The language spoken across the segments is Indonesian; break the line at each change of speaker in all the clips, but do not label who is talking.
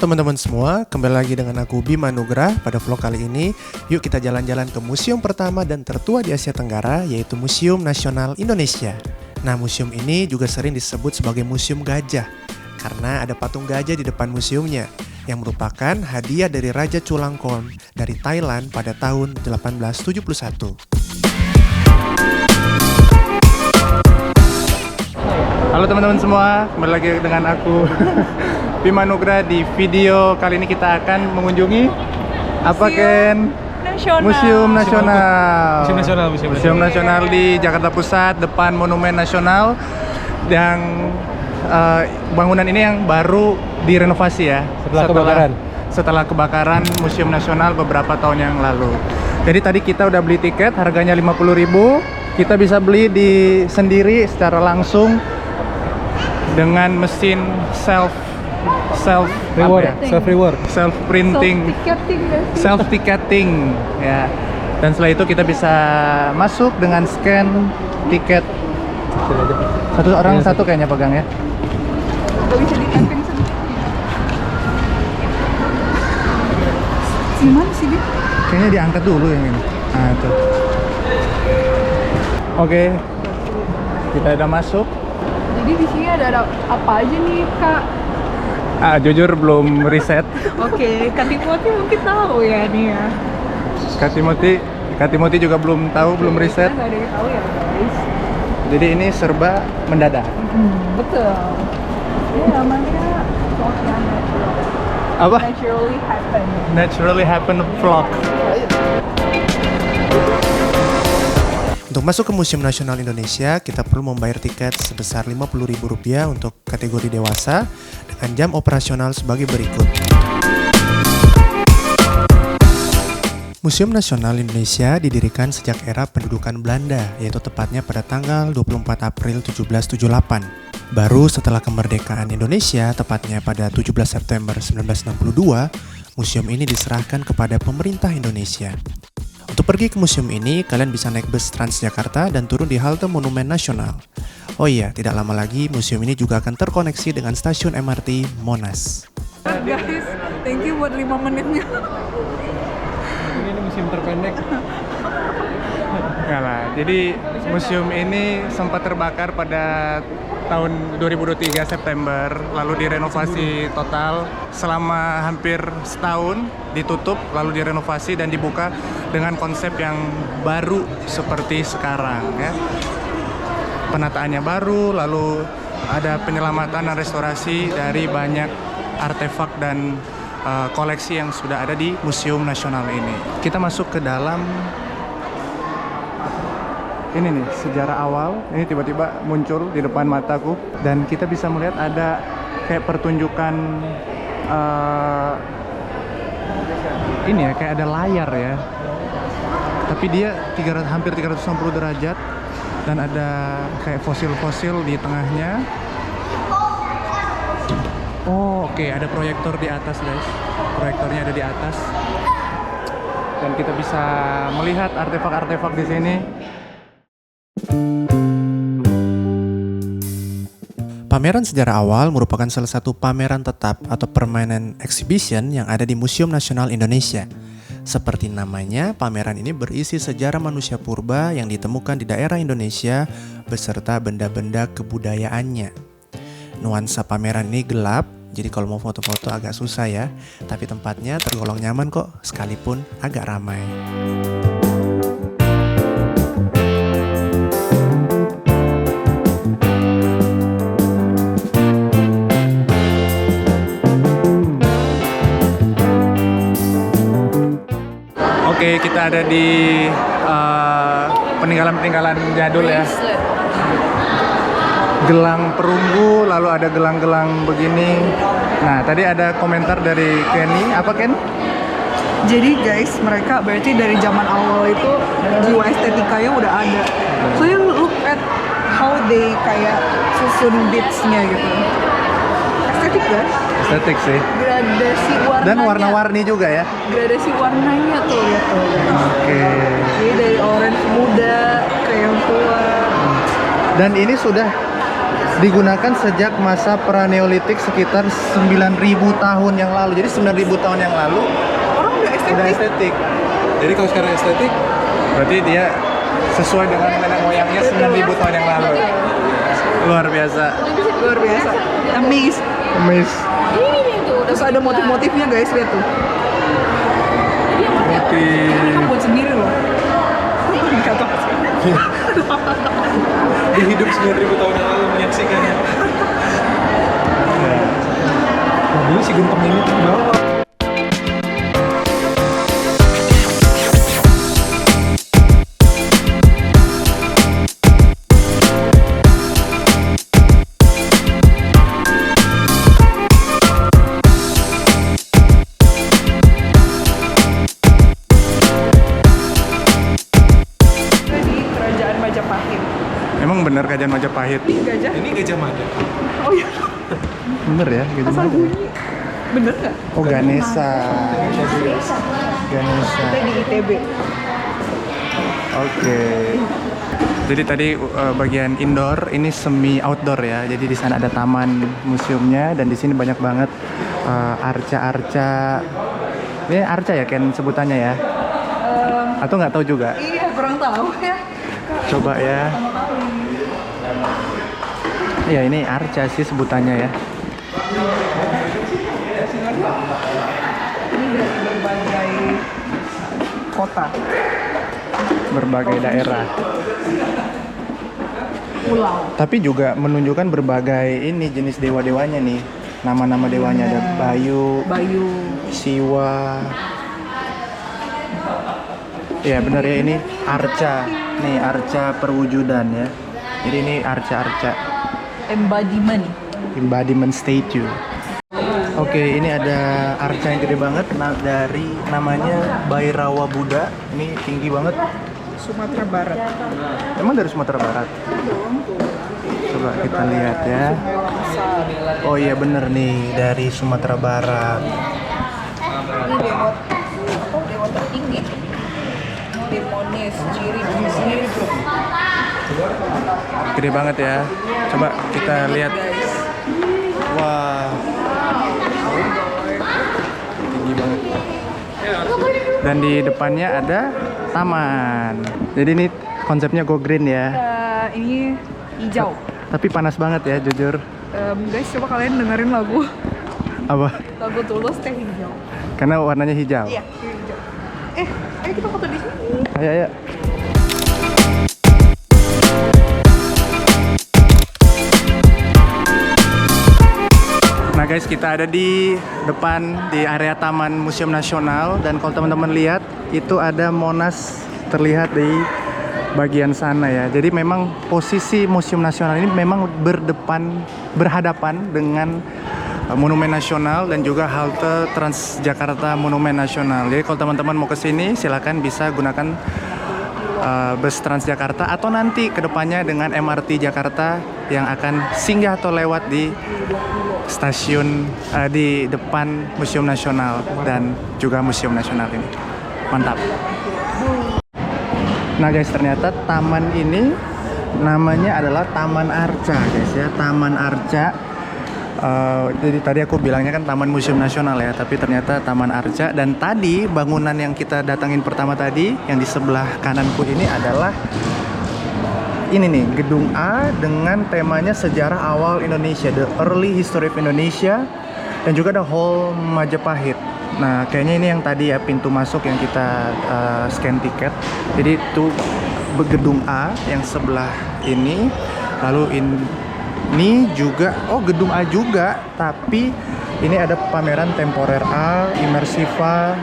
teman-teman semua, kembali lagi dengan aku Bima Nugrah. Pada vlog kali ini, yuk kita jalan-jalan ke museum pertama dan tertua di Asia Tenggara, yaitu Museum Nasional Indonesia. Nah, museum ini juga sering disebut sebagai Museum Gajah, karena ada patung gajah di depan museumnya, yang merupakan hadiah dari Raja Chulalongkorn dari Thailand pada tahun 1871. Halo teman-teman semua, kembali lagi dengan aku Bima Nugrah. Di video kali ini kita akan mengunjungi apa Ken? Museum Nasional di Jakarta Pusat, depan Monumen Nasional. Yang bangunan ini yang baru direnovasi ya setelah kebakaran Museum Nasional beberapa tahun yang lalu. Jadi tadi kita udah beli tiket, harganya 50.000. Kita bisa beli sendiri secara langsung dengan mesin self ticketing ya. Dan setelah itu kita bisa masuk dengan scan tiket. Satu orang satu kayaknya pegang ya.
Gak bisa di-tapping sendiri. Gimana sih, Bi?
Kayaknya diangkat dulu yang ini. Nah, itu. Oke. Kita udah masuk.
Jadi di sini ada apa aja nih, Kak?
Jujur belum riset.
Oke, Kak Timothy mungkin tahu ya nih ya.
Kak Timothy juga belum tahu, belum riset.
Nggak ada yang tahu ya, guys.
Jadi ini serba mendadak.
Betul. Ini namanya vlog yang
Apa?
naturally happen
Vlog. Untuk masuk ke Museum Nasional Indonesia, kita perlu membayar tiket sebesar Rp50.000 untuk kategori dewasa dengan jam operasional sebagai berikut. Museum Nasional Indonesia didirikan sejak era pendudukan Belanda, yaitu tepatnya pada tanggal 24 April 1778. Baru setelah kemerdekaan Indonesia, tepatnya pada 17 September 1962, museum ini diserahkan kepada pemerintah Indonesia. Untuk pergi ke museum ini, kalian bisa naik bus Transjakarta dan turun di halte Monumen Nasional. Oh iya, tidak lama lagi museum ini juga akan terkoneksi dengan stasiun MRT Monas.
Guys, thank you buat 5 menitnya.
Ini museum terpendek. Enggak lah, jadi museum ini sempat terbakar pada tahun 2023 September, lalu direnovasi total selama hampir setahun, ditutup, lalu direnovasi dan dibuka dengan konsep yang baru seperti sekarang ya. Penataannya baru, lalu ada penyelamatan dan restorasi dari banyak artefak dan koleksi yang sudah ada di Museum Nasional ini. Kita masuk ke dalam. Ini nih sejarah awal, ini tiba-tiba muncul di depan mataku dan kita bisa melihat ada kayak pertunjukan ini ya, kayak ada layar ya, tapi dia hampir 360 derajat dan ada kayak fosil-fosil di tengahnya. Oh oke, ada proyektor di atas guys, proyektornya ada di atas dan kita bisa melihat artefak-artefak di sini. Pameran sejarah awal merupakan salah satu pameran tetap atau permanent exhibition yang ada di Museum Nasional Indonesia. Seperti namanya, pameran ini berisi sejarah manusia purba yang ditemukan di daerah Indonesia beserta benda-benda kebudayaannya. Nuansa pameran ini gelap, jadi kalau mau foto-foto agak susah ya, tapi tempatnya tergolong nyaman kok, sekalipun agak ramai. Oke, kita ada di peninggalan-peninggalan jadul ya. Gelang perunggu, lalu ada gelang-gelang begini. Nah, tadi ada komentar dari Kenny. Apa Ken?
Jadi guys, mereka berarti dari zaman awal itu jiwa estetikanya udah ada. So you look at how they kayak susun beads-nya gitu. Estetik guys.
Estetik sih.
Gradasi warnanya.
Dan warna-warni juga ya.
Gradasi warnanya tuh lihat tuh.
Oke.
Jadi dari orange muda ke yang tua.
Dan ini sudah digunakan sejak masa pra-Neolitik sekitar 9.000 tahun yang lalu. Jadi 9.000 tahun yang lalu
Orang udah
udah estetik. Jadi kalau sekarang estetik, berarti dia sesuai dengan nenek moyangnya 9.000 tahun yang lalu. Luar biasa.
Luar biasa. Amazed.
Amazed.
Ini tuh, terus ada motif-motifnya guys, lihat tuh. Ini kan buat sendiri loh. Nggak tahu.
Dia hidup 9.000 tahun yang lalu menyaksikannya. Nah, dulu si genteng ini tuh bawa.
Di Kerajaan Majapahit.
Emang bener Kerajaan Majapahit?
Ini gajah.
Ini Gajah Mada.
Oh iya.
Bener ya, gitu
Asal bunyi. Bener nggak?
Oh, Ganesha. Ganesha.
Kita di ITB.
Oke. Jadi tadi bagian indoor, ini semi outdoor ya. Jadi di sana ada taman museumnya dan di sini banyak banget arca-arca. Ini arca ya Ken sebutannya ya? Atau nggak tahu juga?
Iya, kurang tahu ya.
Coba ya. Ya ini arca sih sebutannya ya.
Ini dari berbagai kota,
Berbagai daerah.
pulau.
Tapi juga menunjukkan berbagai ini jenis dewa-dewanya nih. Nama-nama dewanya ada Bayu,
Bayu.
Siwa. Ya benar ya, ini arca. Nih arca perwujudan ya. Jadi ini arca-arca
Embodiment.
embodiment statue. Oke, ini ada arca yang gede banget dari namanya Bhairawa Buddha. Ini tinggi banget.
Sumatera Barat.
Emang dari Sumatera Barat? Coba kita lihat ya. Oh iya bener nih, dari Sumatera Barat.
Ini dewa apa? Dewa tertinggi. Demonis, ciri bro.
Gede banget ya. Coba kita lihat.
Guys.
Wah. Tinggi banget. Dan di depannya ada taman. Jadi ini konsepnya go green ya.
Ini hijau.
Tapi panas banget ya jujur.
Guys, coba kalian dengerin lagu
Apa?
Tulus Teh Hijau.
Karena warnanya hijau.
Iya, hijau. Ayo kita foto di sini.
Ayo ayo. Nah guys, kita ada di depan di area Taman Museum Nasional dan kalau teman-teman lihat itu ada Monas terlihat di bagian sana ya. Jadi memang posisi Museum Nasional ini memang berhadapan dengan Monumen Nasional dan juga halte Transjakarta Monumen Nasional. Jadi kalau teman-teman mau ke sini silakan bisa gunakan bus Transjakarta atau nanti kedepannya dengan MRT Jakarta yang akan singgah atau lewat di stasiun di depan Museum Nasional dan juga Museum Nasional ini. Mantap. Nah guys, ternyata taman ini namanya adalah Taman Arca guys ya, Taman Arca. Jadi tadi aku bilangnya kan Taman Museum Nasional ya, tapi ternyata Taman Arca. Dan tadi bangunan yang kita datangin pertama tadi yang di sebelah kananku ini adalah ini nih, Gedung A dengan temanya sejarah awal Indonesia, The Early History of Indonesia, dan juga ada Hall Majapahit. Nah, kayaknya ini yang tadi ya pintu masuk yang kita scan tiket. Jadi itu Gedung A yang sebelah ini, lalu ini juga, oh Gedung A juga, tapi ini ada pameran temporer A, Immersiva,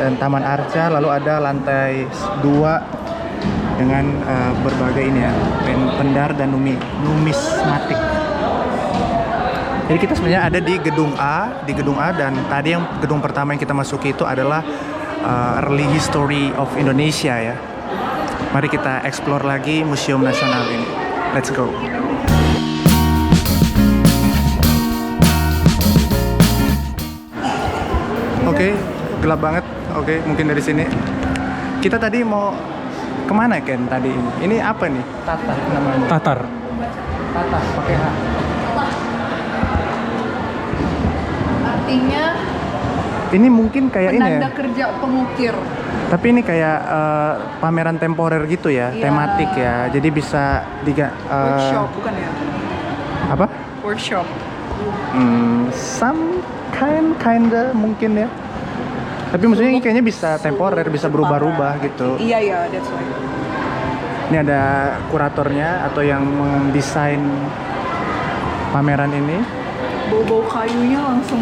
dan Taman Arca, lalu ada lantai 2 dengan berbagai ini ya, pendar dan numismatik. Jadi kita sebenarnya ada di Gedung A, dan tadi yang gedung pertama yang kita masuki itu adalah Early History of Indonesia ya. Mari kita explore lagi Museum Nasional ini. Let's go. Oke, gelap banget. Oke, mungkin dari sini. Kita tadi mau kemana Ken tadi ini? Ini apa nih?
Tatar
Namanya.
Tatar.
Tata pakai H.
Artinya
Ini mungkin kayak ini
penanda
ya.
kerja pengukir.
Tapi ini kayak pameran temporer gitu ya,
Iya.
tematik ya. Jadi bisa
Workshop bukan ya?
apa?
Workshop.
Some kinda mungkin ya. Tapi maksudnya ini kayaknya bisa temporer, bisa berubah-ubah gitu.
Iya, that's right.
Ini ada kuratornya atau yang mendesain pameran ini.
Bau-bau kayunya langsung.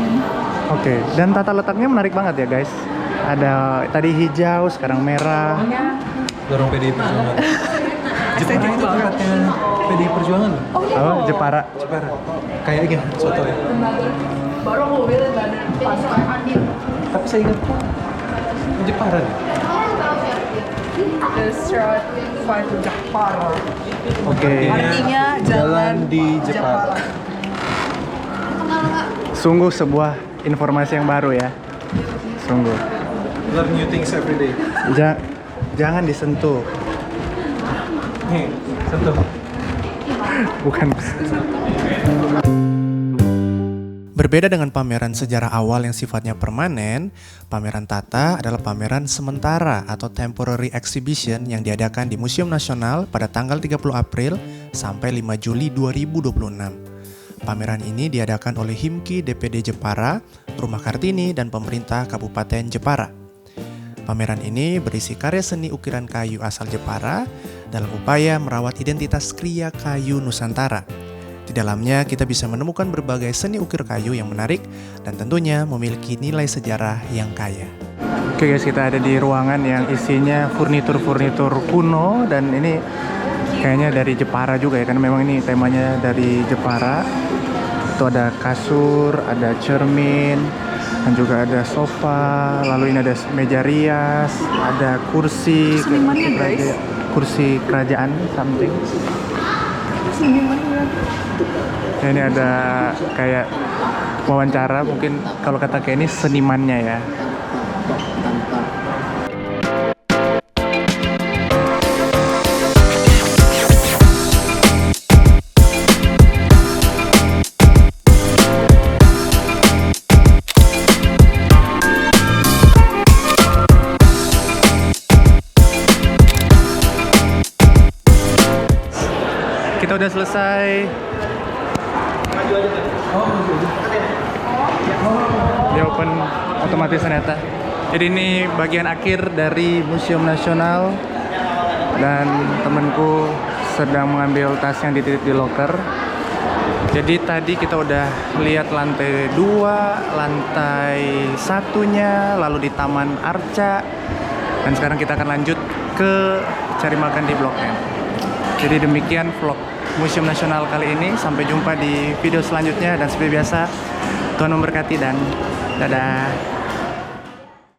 Oke, dan tata letaknya menarik banget ya guys. Ada tadi hijau, sekarang merah.
Dorong PDI Perjuangan.
Estetik
itu
banget.
tempatnya PDI Perjuangan loh.
Oh, Jepara.
Jepara. Kayak gini, soto ya.
Baru aku bilang
Tapi saya ingat Jepara nih.
The Strat Fight Jepara.
Oke.
Artinya jalan
di Jepara.
Sungguh sebuah informasi yang baru ya. Sungguh.
Learn new things every day.
Jangan disentuh.
Nih, sentuh.
Bukan. Berbeda dengan pameran sejarah awal yang sifatnya permanen, pameran Tata adalah pameran sementara atau temporary exhibition yang diadakan di Museum Nasional pada tanggal 30 April sampai 5 Juli 2026. Pameran ini diadakan oleh Himki DPD Jepara, Rumah Kartini, dan pemerintah Kabupaten Jepara. Pameran ini berisi karya seni ukiran kayu asal Jepara dalam upaya merawat identitas kriya kayu Nusantara. Di dalamnya kita bisa menemukan berbagai seni ukir kayu yang menarik dan tentunya memiliki nilai sejarah yang kaya. Oke guys, kita ada di ruangan yang isinya furnitur-furnitur kuno dan ini kayaknya dari Jepara juga ya, karena memang ini temanya dari Jepara. Itu ada kasur, ada cermin, dan juga ada sofa, lalu ini ada meja rias, ada kursi,
Senimannya, guys.
kursi kerajaan something.
Senimannya.
Ya, ini ada kayak wawancara, mungkin kalau kata kayak ini senimannya ya. Kita udah selesai. Dia open otomatis ternyata. Jadi ini bagian akhir dari Museum Nasional dan temenku sedang mengambil tas yang dititip di locker. Jadi tadi kita udah lihat lantai 2, lantai satunya, lalu di Taman Arca, dan sekarang kita akan lanjut ke cari makan di Blok M. Jadi demikian vlog Museum Nasional kali ini. Sampai jumpa di video selanjutnya dan seperti biasa Tuhan memberkati dan dadah.